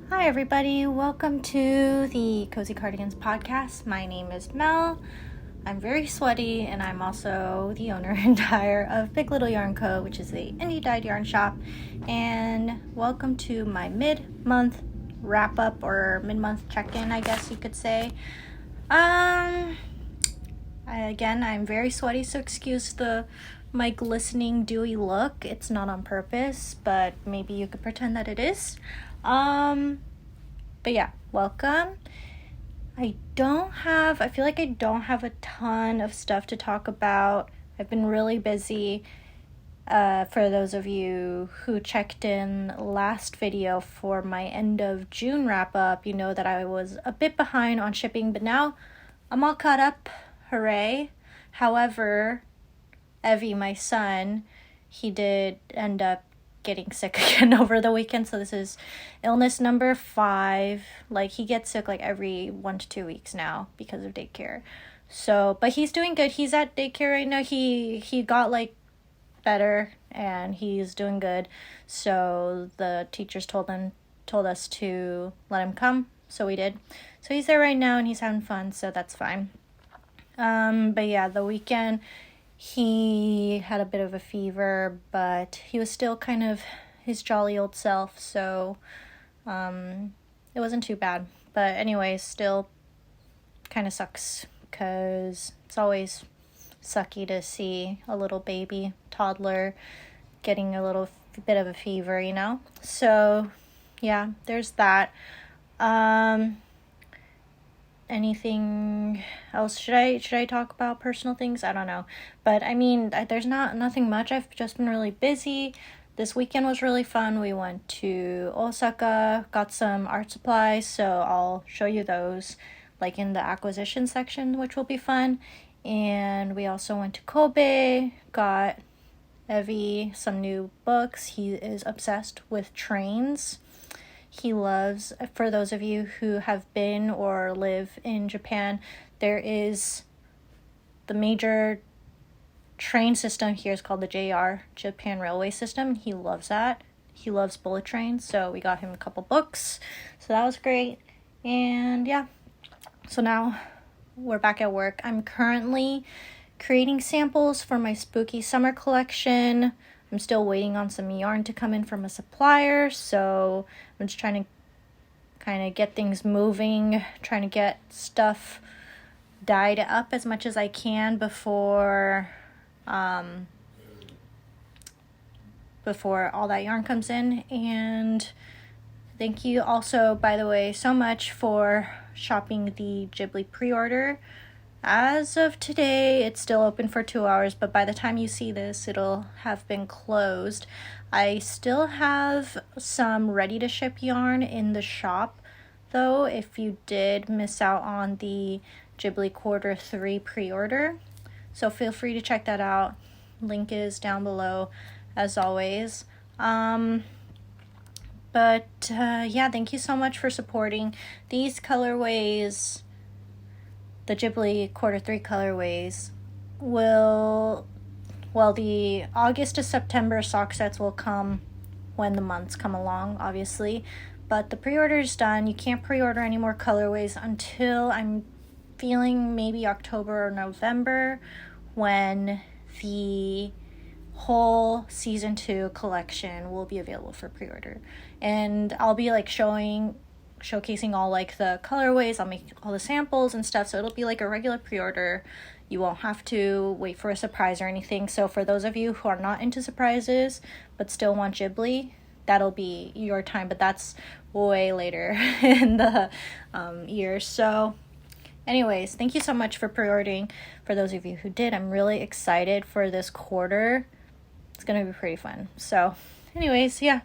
Hi everybody, welcome to the Cozy Cardigans podcast. My name is Mel. I'm very sweaty and I'm also the owner and dyer of Big Little Yarn Co., which is the indie dyed yarn shop. And welcome to my mid-month wrap-up or mid-month check-in, I guess you could say. I'm very sweaty, so excuse my glistening dewy look. It's not on purpose, but maybe you could pretend that it is. But yeah, welcome. I feel like I don't have a ton of stuff to talk about. I've been really busy. For those of you who checked in last video for my end of June wrap up, you know that I was a bit behind on shipping, but now I'm all caught up. Hooray. However, Evie, my son, he did end up getting sick again over the weekend, so this is illness number 5. Like, he gets sick like every 1 to 2 weeks now because of daycare. So, but he's doing good. He's at daycare right now. He got like better and he's doing good. So the teachers told us to let him come, so we did. So he's there right now and he's having fun, so that's fine. But yeah, the weekend he had a bit of a fever, but he was still kind of his jolly old self, so it wasn't too bad. But anyways, still kind of sucks because it's always sucky to see a little baby toddler getting a little bit of a fever, you know? So yeah, there's that. Anything else? Should I talk about personal things? I don't know. But I mean, there's nothing much. I've just been really busy. This weekend was really fun. We went to Osaka, got some art supplies, so I'll show you those like in the acquisition section, which will be fun. And we also went to Kobe, got Evie some new books. He is obsessed with trains. He loves, for those of you who have been or live in Japan, there is the major train system here is called the JR, Japan Railway System. He loves that. He loves bullet trains, so we got him a couple books. So that was great. And yeah, so now we're back at work. I'm currently creating samples for my spooky summer collection. I'm still waiting on some yarn to come in from a supplier, so I'm just trying to kind of get things moving, trying to get stuff dyed up as much as I can before all that yarn comes in. And thank you also, by the way, so much for shopping the Ghibli pre-order. As of today, it's still open for 2 hours, but by the time you see this, it'll have been closed. I still have some ready-to-ship yarn in the shop, though, if you did miss out on the Ghibli Quarter 3 pre-order. So feel free to check that out. Link is down below, as always. Yeah, thank you so much for supporting these colorways. The Ghibli Quarter 3 colorways the August to September sock sets will come when the months come along, obviously. But the pre-order is done. You can't pre-order any more colorways until I'm feeling maybe October or November, when the whole season 2 collection will be available for pre-order. And I'll be like showcasing all like the colorways. I'll make all the samples and stuff, so it'll be like a regular pre-order. You won't have to wait for a surprise or anything. So for those of you who are not into surprises but still want Ghibli, that'll be your time, but that's way later in the year. So anyways, thank you so much for pre-ordering. For those of you who did, I'm really excited for this quarter. It's gonna be pretty fun. So anyways, yeah,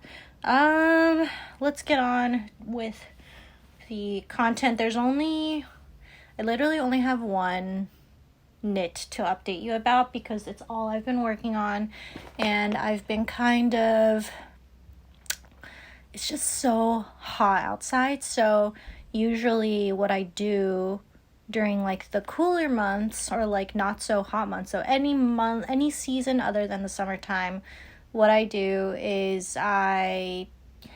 let's get on with the content. I literally only have one knit to update you about because it's all I've been working on, and I've been it's just so hot outside. So usually what I do during like the cooler months or like not so hot months, so any season other than the summertime, what I do is I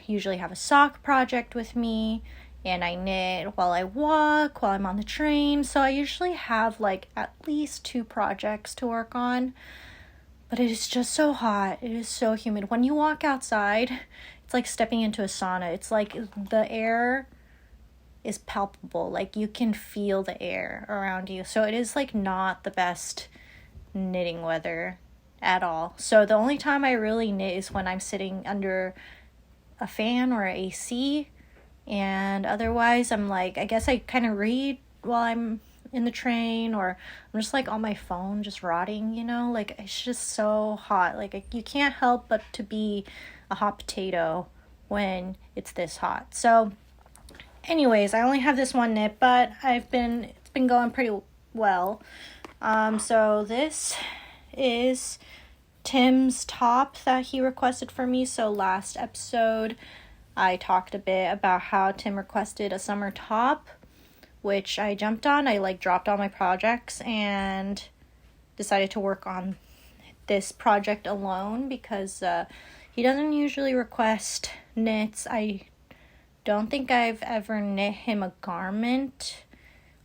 usually have a sock project with me, and I knit while I walk, while I'm on the train. So I usually have like at least 2 projects to work on. But it is just so hot. It is so humid. When you walk outside, it's like stepping into a sauna. It's like the air is palpable. Like you can feel the air around you. So it is like not the best knitting weather at all. So the only time I really knit is when I'm sitting under a fan or a AC. And otherwise, I'm like, I guess I kind of read while I'm in the train, or I'm just like on my phone, just rotting, you know? Like, it's just so hot. Like, you can't help but to be a hot potato when it's this hot. So, anyways, I only have this one knit, but it's been going pretty well. So this is Tim's top that he requested for me. So last episode, I talked a bit about how Tim requested a summer top, which I jumped on. I like dropped all my projects and decided to work on this project alone because he doesn't usually request knits. I don't think I've ever knit him a garment,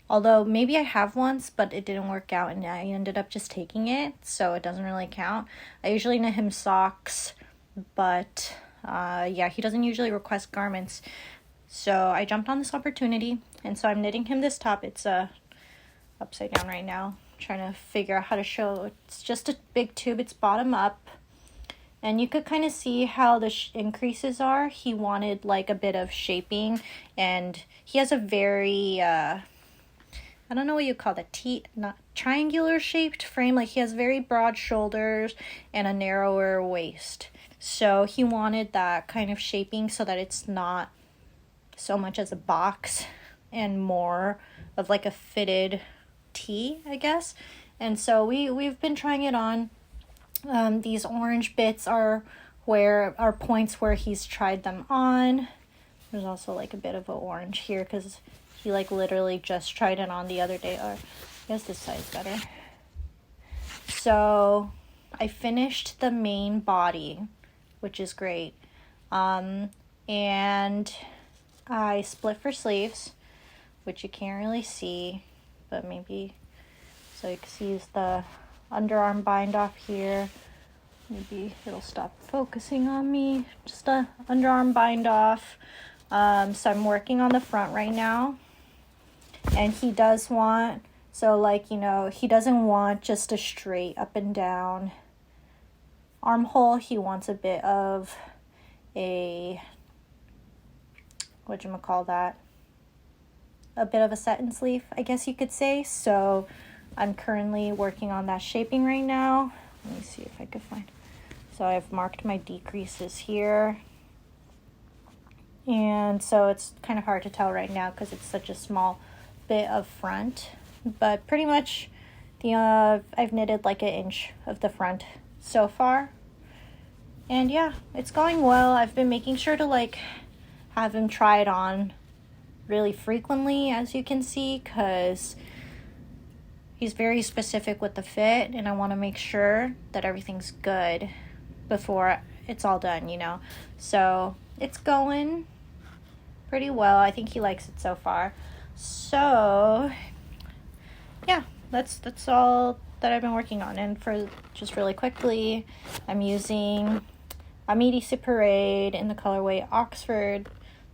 although maybe I have once, but it didn't work out and I ended up just taking it, so it doesn't really count. I usually knit him socks, but yeah, he doesn't usually request garments. So I jumped on this opportunity, and so I'm knitting him this top. It's upside down right now. I'm trying to figure out how to show. It's just a big tube. It's bottom up, and you could kind of see how the increases are. He wanted like a bit of shaping, and he has a very I don't know what you call that, not triangular shaped frame. Like he has very broad shoulders and a narrower waist. So he wanted that kind of shaping so that it's not so much as a box and more of like a fitted tee, I guess. And so we've been trying it on. These orange bits are points where he's tried them on. There's also like a bit of an orange here because he like literally just tried it on the other day. Or I guess this side's better. So I finished the main body, which is great. And I split for sleeves, which you can't really see, but maybe so you can see the underarm bind off here. Maybe it'll stop focusing on me. Just a underarm bind off. So I'm working on the front right now, and he does want, so like, you know, he doesn't want just a straight up and down armhole. He wants a bit of a, whatchamacallit, a bit of a satin sleeve, I guess you could say. So I'm currently working on that shaping right now. Let me see if I could find. So I've marked my decreases here. And so it's kind of hard to tell right now because it's such a small bit of front. But pretty much I've knitted like 1 inch of the front so far. And yeah, it's going well. I've been making sure to like have him try it on really frequently, as you can see, because he's very specific with the fit, and I want to make sure that everything's good before it's all done, you know. So it's going pretty well. I think he likes it so far. So yeah, that's all that I've been working on. And for just really quickly, I'm using Amirisu Parade in the colorway Oxford.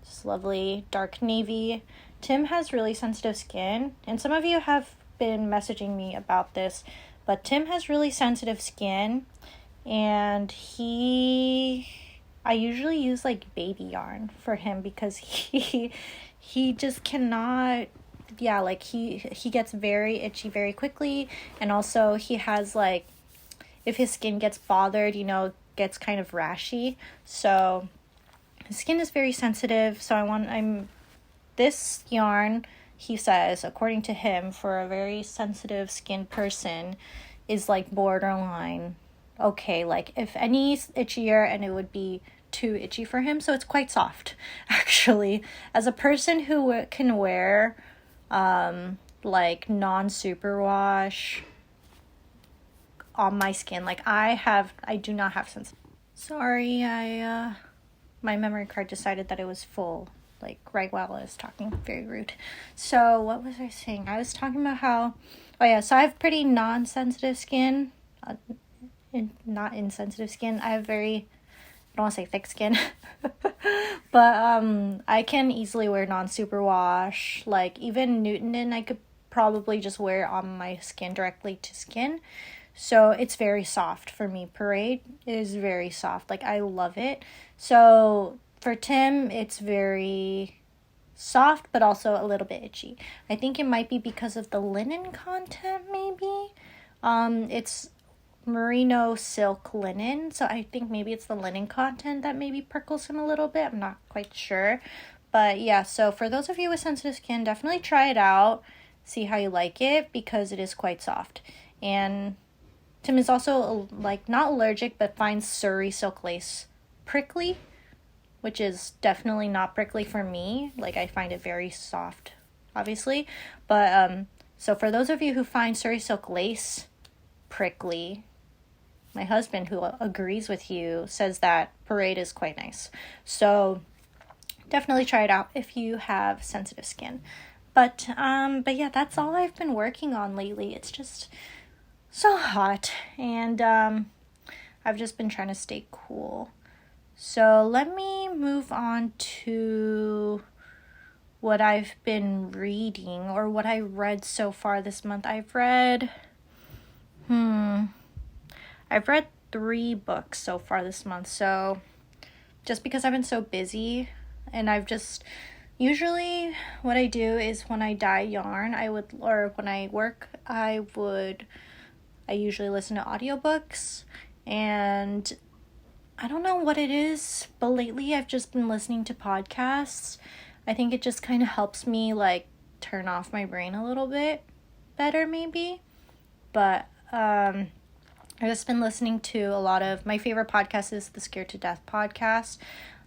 This lovely dark navy. Tim has really sensitive skin, and some of you have been messaging me about this, but Tim has really sensitive skin, and I usually use like baby yarn for him because he just cannot, yeah, like he gets very itchy very quickly, and also he has like, if his skin gets bothered, you know, gets kind of rashy. So his skin is very sensitive, so this yarn, he says, according to him, for a very sensitive skinned person, is like borderline okay. Like if any itchier, and it would be too itchy for him. So it's quite soft, actually. As a person who can wear like non-superwash on my skin, like I do not have sensitive. Sorry, my memory card decided that it was full, like right while I was talking. Very rude. So what was I saying? I was talking about how, so I have pretty non-sensitive skin, not insensitive skin. I have I don't want to say thick skin, but I can easily wear non-superwash. Like even Newton, I could probably just wear it on my skin directly to skin. So it's very soft for me. Parade is very soft. Like I love it. So for Tim, it's very soft, but also a little bit itchy. I think it might be because of the linen content, maybe. It's merino silk linen, so I think maybe it's the linen content that maybe prickles him a little bit. I'm not quite sure. But yeah, so for those of you with sensitive skin, definitely try it out. See how you like it, because it is quite soft. And Tim is also like not allergic, but finds Surrey silk lace prickly, which is definitely not prickly for me. Like I find it very soft, obviously. But so for those of you who find Surrey silk lace prickly, my husband, who agrees with you, says that Parade is quite nice. So definitely try it out if you have sensitive skin. But yeah, that's all I've been working on lately. It's just so hot, and I've just been trying to stay cool. So let me move on to what I've been reading, or what I read so far this month. I've read 3 books so far this month. So just because I've been so busy, and usually what I do is when I dye yarn, or when I work, I usually listen to audiobooks, and I don't know what it is, but lately I've just been listening to podcasts. I think it just kind of helps me like turn off my brain a little bit better, maybe. But I've just been listening to a lot of, my favorite podcast is the Scared to Death podcast.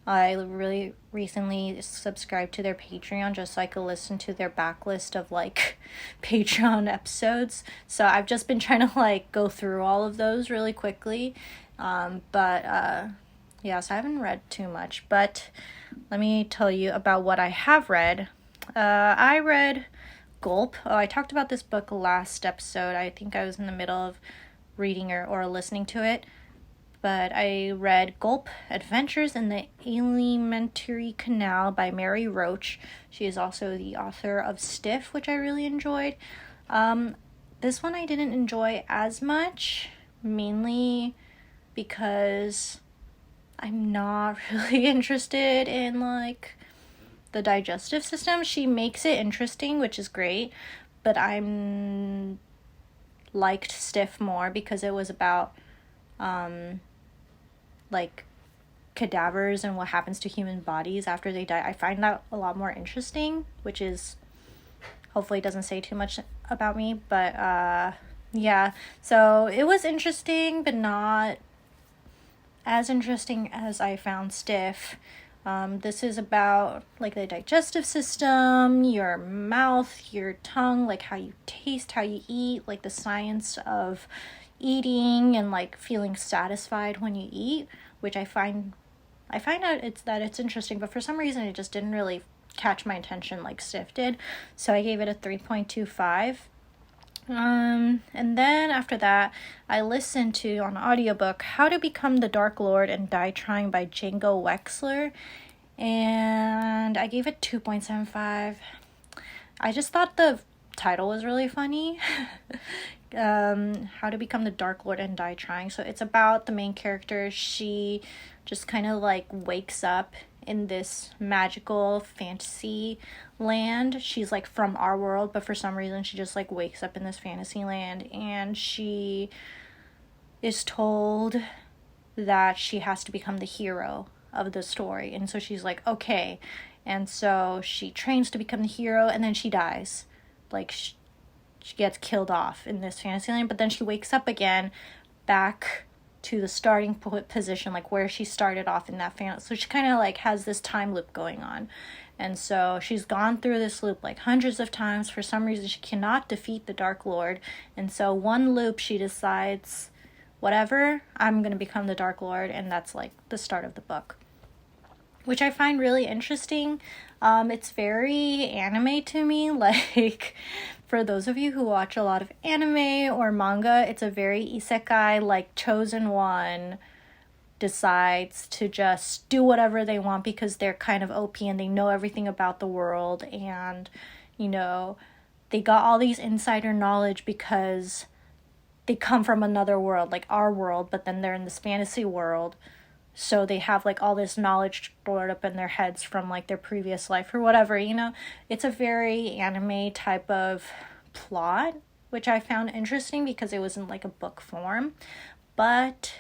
I really recently subscribed to their Patreon just so I could listen to their backlist of like Patreon episodes. So I've just been trying to like go through all of those really quickly. So I haven't read too much, but let me tell you about what I have read. I read Gulp. I talked about this book last episode. I think I was in the middle of reading or listening to it. But I read Gulp, Adventures in the Alimentary Canal by Mary Roach. She is also the author of Stiff, which I really enjoyed. This one I didn't enjoy as much, mainly because I'm not really interested in, like, the digestive system. She makes it interesting, which is great, but I'm liked Stiff more because it was about like cadavers and what happens to human bodies after they die. I find that a lot more interesting, which is hopefully doesn't say too much about me, but yeah, so it was interesting, but not as interesting as I found Stiff. This is about like the digestive system, your mouth, your tongue, like how you taste, how you eat, like the science of eating and like feeling satisfied when you eat, which I find out it's interesting, but for some reason it just didn't really catch my attention like Stiff did, so I gave it a 3.25. And then after that, I listened to on audiobook How to Become the Dark Lord and Die Trying by Django Wexler, and I gave it 2.75. I just thought the title was really funny. How to Become the Dark Lord and Die Trying. So it's about the main character. She just kind of like wakes up in this magical fantasy land. She's like from our world, but for some reason she just like wakes up in this fantasy land, and she is told that she has to become the hero of the story. And so she's like, okay. And so she trains to become the hero, and then she dies. Like she gets killed off in this fantasy land, but then she wakes up again back to the starting position, like where she started off in that fantasy. So she kind of like has this time loop going on. And so she's gone through this loop like hundreds of times. For some reason, she cannot defeat the Dark Lord. And so one loop, she decides, whatever, I'm going to become the Dark Lord. And that's like the start of the book. which I find really interesting. It's very anime to me. Like, for those of you who watch a lot of anime or manga, it's a very isekai, like, chosen one decides to just do whatever they want because they're kind of OP and they know everything about the world, and, you know, they got all these insider knowledge because they come from another world, like our world, but then they're in this fantasy world. So they have like all this knowledge stored up in their heads from like their previous life or whatever, you know. It's a very anime type of plot, which I found interesting because it was in like a book form. But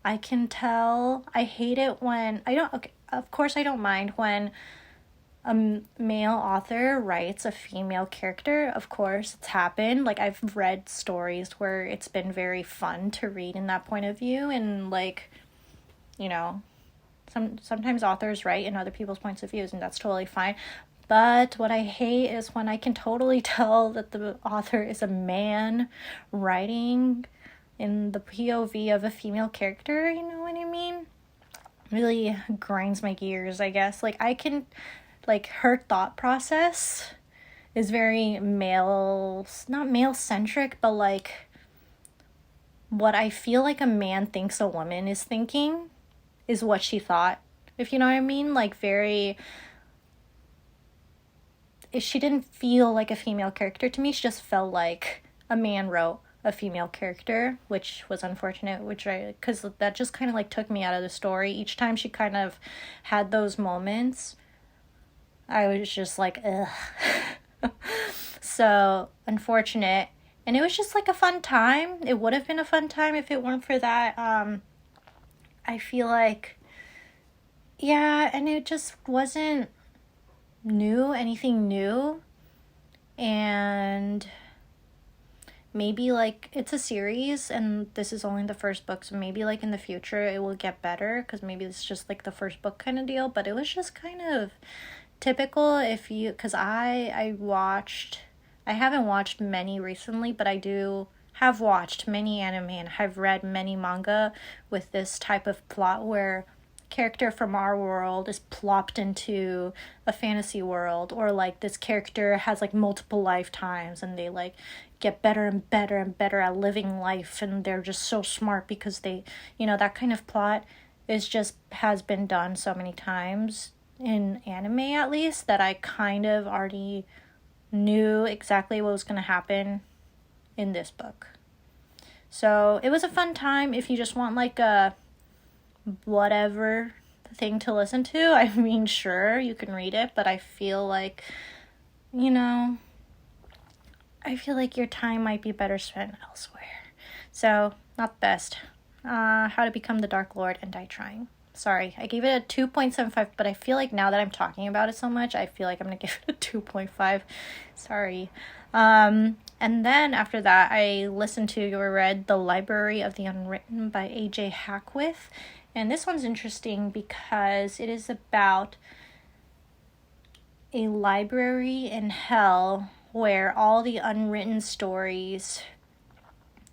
I can tell I hate it when of course I don't mind when a male author writes a female character. Of course, it's happened. Like, I've read stories where it's been very fun to read in that point of view, and like, you know, sometimes authors write in other people's points of views, and that's totally fine. But what I hate is when I can totally tell that the author is a man writing in the POV of a female character, you know what I mean? Really grinds my gears, I guess. Like, I can, like, her thought process is very not male-centric, but, like, what I feel like a man thinks a woman is thinking is what she thought, if you know what I mean. Like, she didn't feel like a female character to me. She just felt like a man wrote a female character, which was unfortunate, because that just kind of like took me out of the story. Each time she kind of had those moments, I was just like, ugh. So unfortunate. And it was just like a fun time. It would have been a fun time if it weren't for that. I feel like, yeah, and it just wasn't anything new. And maybe, like, it's a series, and this is only the first book, so maybe, like, in the future it will get better, because maybe it's just, like, the first book kind of deal, but it was just kind of typical because I haven't watched many recently, but I have watched many anime and have read many manga with this type of plot where character from our world is plopped into a fantasy world, or like this character has like multiple lifetimes and they like get better and better and better at living life, and they're just so smart because they, you know, that kind of plot has been done so many times in anime, at least, that I kind of already knew exactly what was going to happen in this book. So it was a fun time if you just want like a whatever thing to listen to. I mean, sure, you can read it, but I feel like, you know, your time might be better spent elsewhere. So, not the best. How to Become the Dark Lord and Die Trying. Sorry, I gave it a 2.75, but I feel like now that I'm talking about it so much, I feel like I'm going to give it a 2.5. Sorry. And then after that, I read The Library of the Unwritten by A.J. Hackwith. And this one's interesting because it is about a library in hell where all the unwritten stories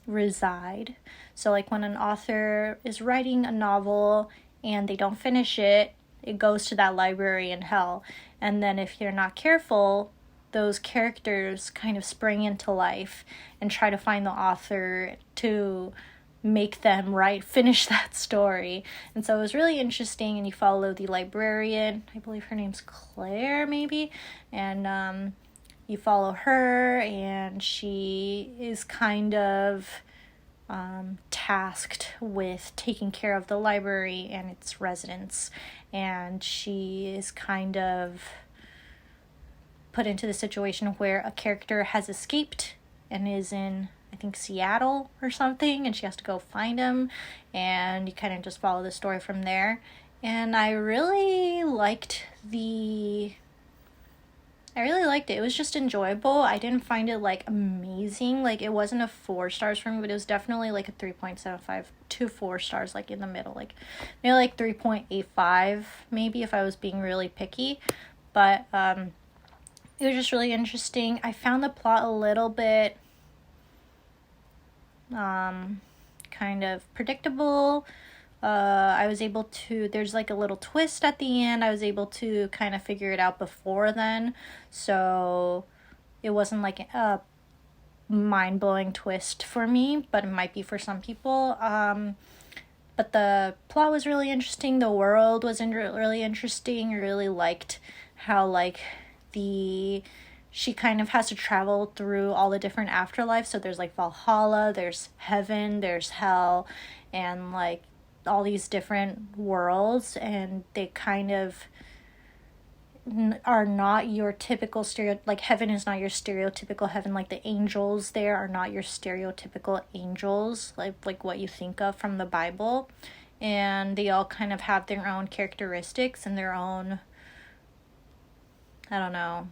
reside. So like when an author is writing a novel and they don't finish it, it goes to that library in hell. And then if you're not careful, those characters kind of spring into life and try to find the author to make them finish that story. And so it was really interesting, and you follow the librarian, I believe her name's Claire maybe, and you follow her, and she is kind of tasked with taking care of the library and its residents, and she is kind of put into the situation where a character has escaped and is in, I think, Seattle or something, and she has to go find him, and you kind of just follow the story from there. And I really liked it. It was just enjoyable. I didn't find it like amazing. Like, it wasn't a 4 stars for me, but it was definitely like a 3.75 to 4 stars, like in the middle, like maybe like 3.85 maybe if I was being really picky. But it was just really interesting. I found the plot a little bit kind of predictable. I was able to, there's like a little twist at the end. I was able to kind of figure it out before then. So it wasn't like a mind-blowing twist for me, but it might be for some people. But the plot was really interesting. The world was really interesting. I really liked how like she kind of has to travel through all the different afterlives. So there's like Valhalla, there's heaven, there's hell, and like all these different worlds, and they kind of are not your typical like heaven is not your stereotypical heaven. Like the angels there are not your stereotypical angels like what you think of from the Bible, and they all kind of have their own characteristics and their own, I don't know,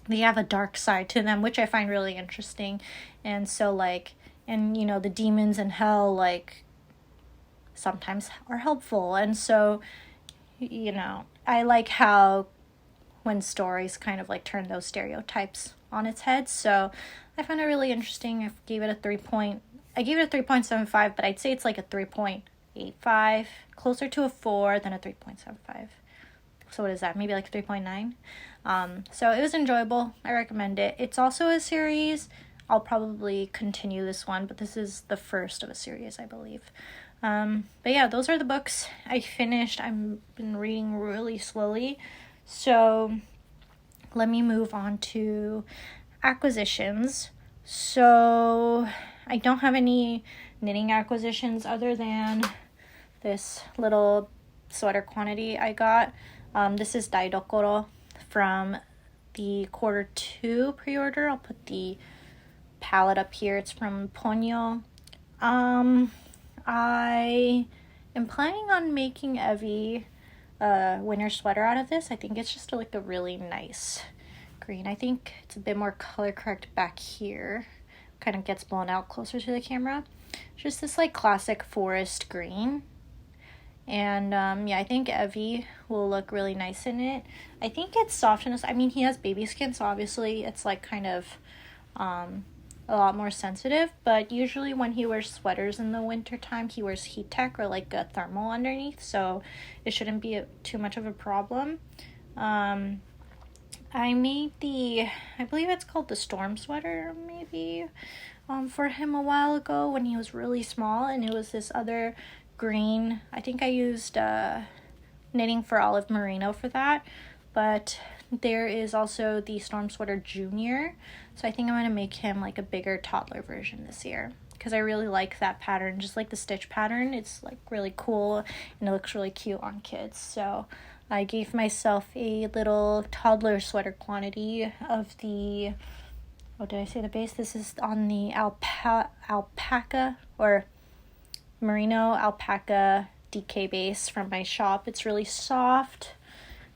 they have a dark side to them, which I find really interesting. And so like, and you know, the demons in hell like sometimes are helpful, and so, you know, I like how when stories kind of like turn those stereotypes on its head. So I found it really interesting. I gave it a 3.75, but I'd say it's like a 3.85, closer to a 4 than a 3.75. So what is that? Maybe like 3.9. So it was enjoyable. I recommend it. It's also a series. I'll probably continue this one, but this is the first of a series, I believe. But yeah, those are the books I finished. I've been reading really slowly. So let me move on to acquisitions. So I don't have any knitting acquisitions other than this little sweater quantity I got. This is Daidokoro from the Q2 pre-order. I'll put the palette up here. It's from Ponyo. I am planning on making Evie a winter sweater out of this. I think it's just like a really nice green. I think it's a bit more color correct back here. Kind of gets blown out closer to the camera. Just this like classic forest green. And yeah, I think Evie will look really nice in it. I think it's soft enough. I mean, he has baby skin, so obviously it's like kind of a lot more sensitive, but usually when he wears sweaters in the winter time, he wears heat tech or like a thermal underneath, so it shouldn't be too much of a problem. I made I believe it's called the storm sweater maybe, for him a while ago when he was really small, and it was this other green. I think I used knitting for olive merino for that, but there is also the Storm Sweater Junior, so I think I'm going to make him like a bigger toddler version this year, because I really like that pattern, just like the stitch pattern. It's like really cool, and it looks really cute on kids, so I gave myself a little toddler sweater quantity of the, oh, did I say the base? This is on the alpaca or merino alpaca DK base from my shop. It's really soft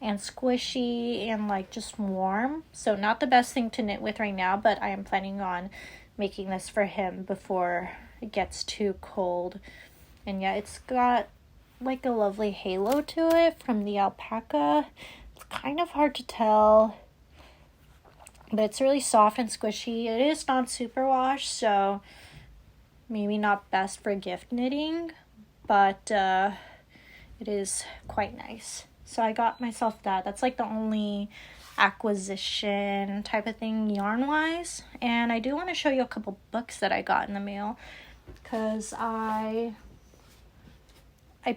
and squishy and like just warm, so not the best thing to knit with right now, but I am planning on making this for him before it gets too cold. And yeah, it's got like a lovely halo to it from the alpaca. It's kind of hard to tell, but it's really soft and squishy. It is not superwash, so maybe not best for gift knitting, but it is quite nice. So I got myself that. That's like the only acquisition type of thing yarn-wise. And I do want to show you a couple books that I got in the mail, because I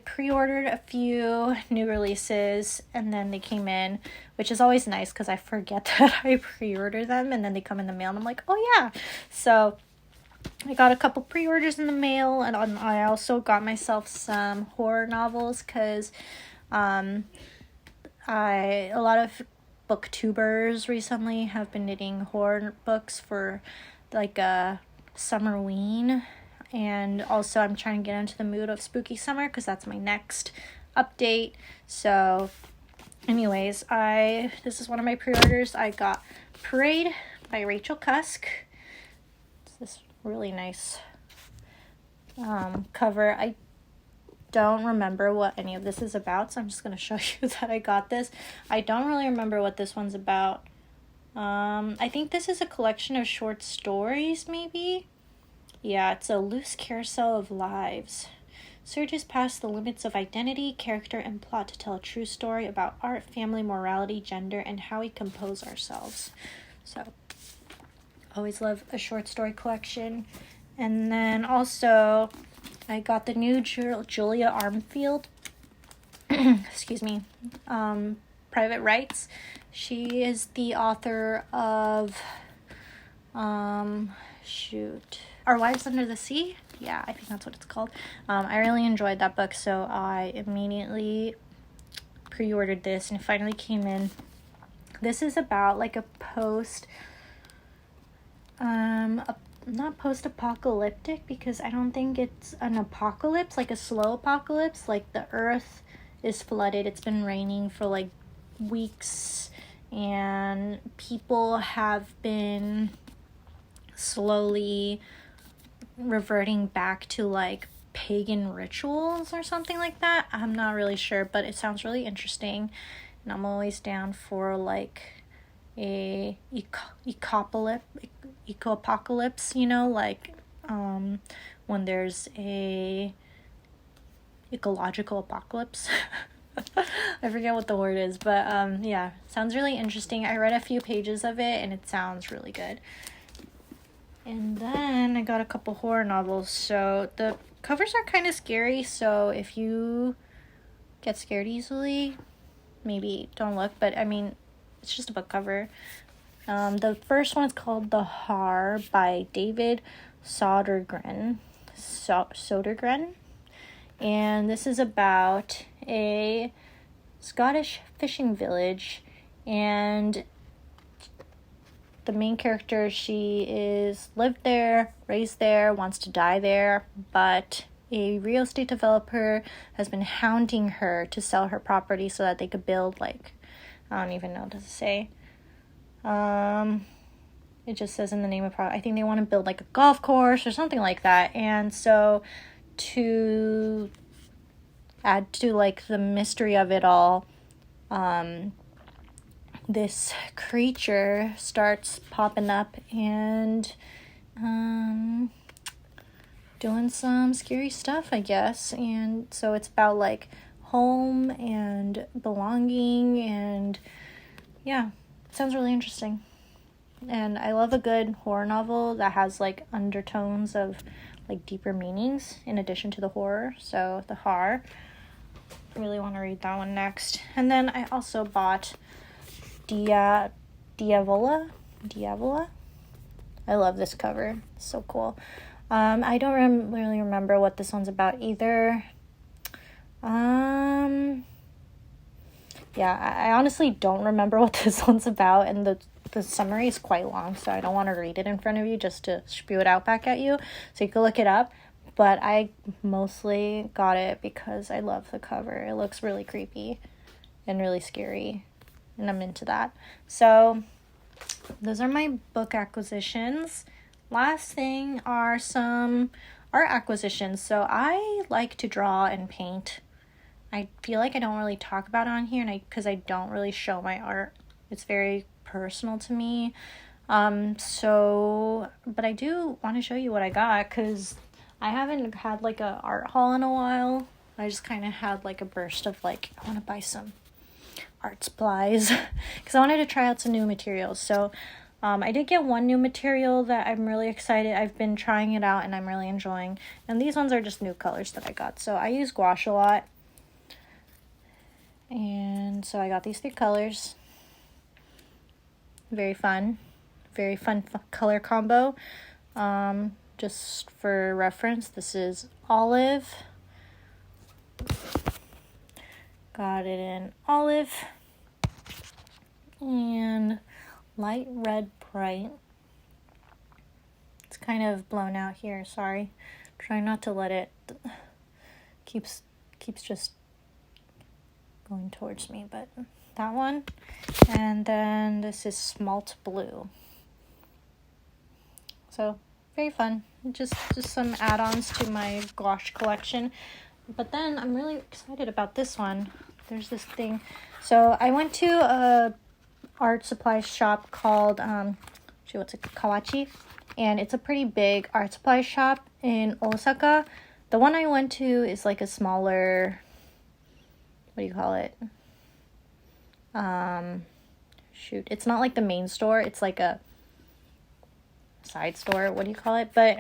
pre-ordered a few new releases and then they came in, which is always nice because I forget that I pre-order them and then they come in the mail and I'm like, oh yeah. So I got a couple pre-orders in the mail, and I also got myself some horror novels, because a lot of booktubers recently have been knitting horror books for like a Summerween, and also I'm trying to get into the mood of spooky summer because that's my next update. So anyways, this is one of my pre-orders. I got Parade by Rachel Cusk. It's this really nice cover. I don't remember what any of this is about, so I'm just going to show you that I got this. I don't really remember what this one's about. I think this is a collection of short stories, maybe? Yeah, it's a loose carousel of lives. surges past the limits of identity, character, and plot to tell a true story about art, family, morality, gender, and how we compose ourselves. So, always love a short story collection. And then also, I got the new Julia Armfield, excuse me, Private Rites. She is the author of, Our Wives Under the Sea. Yeah, I think that's what it's called. I really enjoyed that book, so I immediately pre-ordered this, and it finally came in. This is about like a not post-apocalyptic, because I don't think it's an apocalypse, like a slow apocalypse. Like the earth is flooded, it's been raining for like weeks, and people have been slowly reverting back to like pagan rituals or something like that. I'm not really sure, but it sounds really interesting, and I'm always down for like a eco-apocalypse, you know, like when there's a ecological apocalypse. I forget what the word is, but yeah, sounds really interesting. I read a few pages of it and it sounds really good. And then I got a couple horror novels. So the covers are kind of scary, so if you get scared easily, maybe don't look, but I mean, it's just a book cover. The first one is called The Haar by David Sodergren. Sodergren. And this is about a Scottish fishing village, and the main character, she is lived there, raised there, wants to die there, but a real estate developer has been hounding her to sell her property so that they could build, like, I don't even know what to say. It just says in the name of I think they want to build like a golf course or something like that. And so to add to like the mystery of it all, this creature starts popping up and doing some scary stuff, I guess. And so it's about like home and belonging, and yeah, it sounds really interesting. And I love a good horror novel that has like undertones of like deeper meanings in addition to the horror. So The Haar, I really want to read that one next. And then I also bought Diavola. I love this cover. It's so cool. I don't really remember what this one's about either. Yeah, I honestly don't remember what this one's about, and the summary is quite long, so I don't want to read it in front of you just to spew it out back at you, so you can look it up. But I mostly got it because I love the cover. It looks really creepy and really scary, and I'm into that. So those are my book acquisitions. Last thing are some art acquisitions. So I like to draw and paint. I feel like I don't really talk about it on here, because I don't really show my art. It's very personal to me. But I do want to show you what I got, because I haven't had like a art haul in a while. I just kind of had like a burst of like, I want to buy some art supplies because I wanted to try out some new materials. So I did get one new material that I'm really excited. I've been trying it out and I'm really enjoying. And these ones are just new colors that I got. So I use gouache a lot. And so I got these 3 colors. Very fun color combo. Just for reference, this is olive. Got it in olive. And light red bright. It's kind of blown out here, sorry. Try not to let it keeps just going towards me, but that one. And then this is smalt blue. So very fun. Just some add-ons to my gouache collection. But then I'm really excited about this one. There's this thing. So I went to a art supply shop called Kawachi, and it's a pretty big art supply shop in Osaka. The one I went to is like a smaller, what do you call it? Shoot, it's not like the main store. It's like a side store. What do you call it? But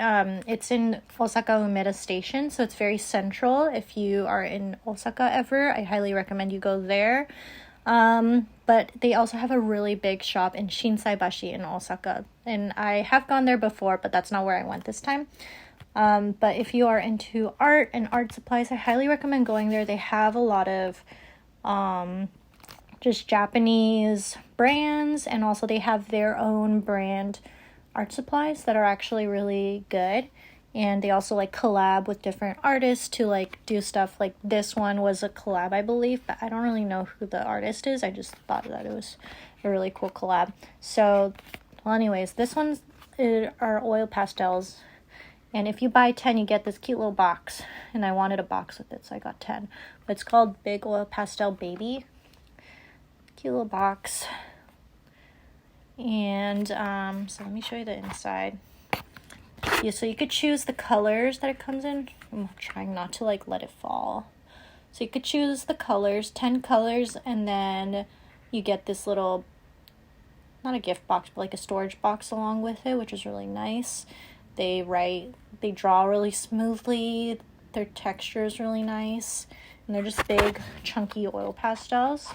it's in Osaka Umeda Station, so it's very central. If you are in Osaka ever, I highly recommend you go there. But they also have a really big shop in Shinsaibashi in Osaka, and I have gone there before, but that's not where I went this time. But if you are into art and art supplies, I highly recommend going there. They have a lot of just Japanese brands, and also they have their own brand art supplies that are actually really good. And they also like collab with different artists to like do stuff. Like this one was a collab, I believe, but I don't really know who the artist is. I just thought that it was a really cool collab. So, well, anyways, this one's are oil pastels. And if you buy 10, you get this cute little box. And I wanted a box with it, so I got 10. But it's called Big Oil Pastel Baby. Cute little box. And so let me show you the inside. Yeah, so you could choose the colors that it comes in. I'm trying not to like let it fall. So you could choose the colors, 10 colors, and then you get this little, not a gift box, but like a storage box along with it, which is really nice. They draw really smoothly. Their texture is really nice. And they're just big, chunky oil pastels.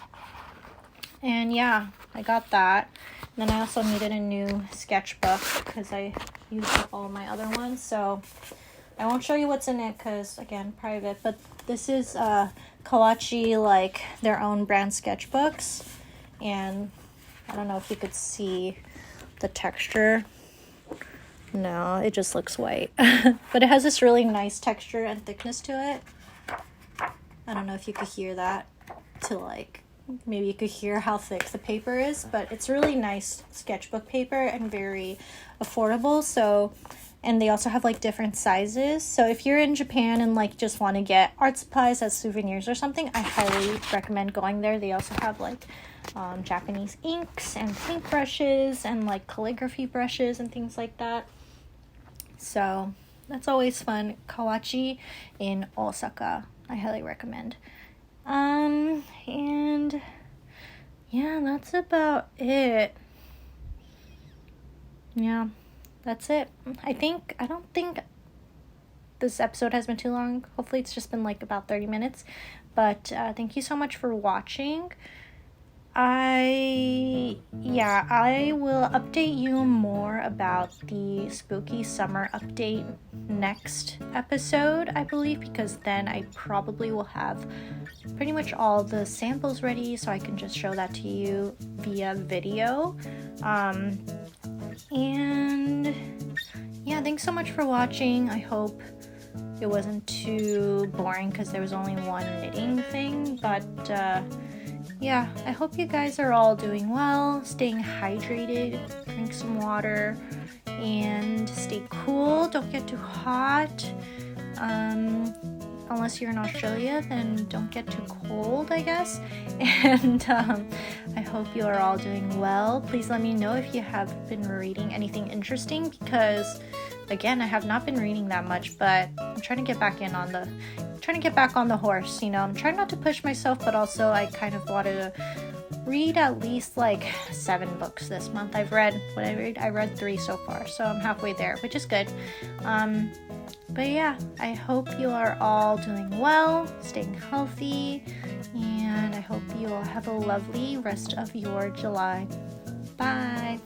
And yeah, I got that. And then I also needed a new sketchbook because I used up all my other ones. So I won't show you what's in it because, again, private. But this is Kawachi, like their own brand sketchbooks. And I don't know if you could see the texture. No, it just looks white. But it has this really nice texture and thickness to it. I don't know if you could hear that. Maybe you could hear how thick the paper is, but it's really nice sketchbook paper and very affordable. So, and they also have like different sizes. So if you're in Japan and like just want to get art supplies as souvenirs or something, I highly recommend going there. They also have like Japanese inks and paint brushes and like calligraphy brushes and things like that. So that's always fun. Kawachi in Osaka, I highly recommend. And yeah, that's about it. Yeah, that's it. I don't think this episode has been too long. Hopefully it's just been like about 30 minutes. But thank you so much for watching. I will update you more about the spooky summer update next episode, I believe, because then I probably will have pretty much all the samples ready so I can just show that to you via video. And yeah, thanks so much for watching. I hope it wasn't too boring because there was only one knitting thing, but yeah, I hope you guys are all doing well, staying hydrated, drink some water, and stay cool. Don't get too hot. Unless you're in Australia, then don't get too cold, I guess. And I hope you are all doing well. Please let me know if you have been reading anything interesting because, again, I have not been reading that much, but I'm trying to get back on the horse, you know. I'm trying not to push myself, but also I kind of wanted to read at least like 7 books this month. I read 3 so far, so I'm halfway there, which is good. But yeah, I hope you are all doing well, staying healthy, and I hope you all have a lovely rest of your July. Bye.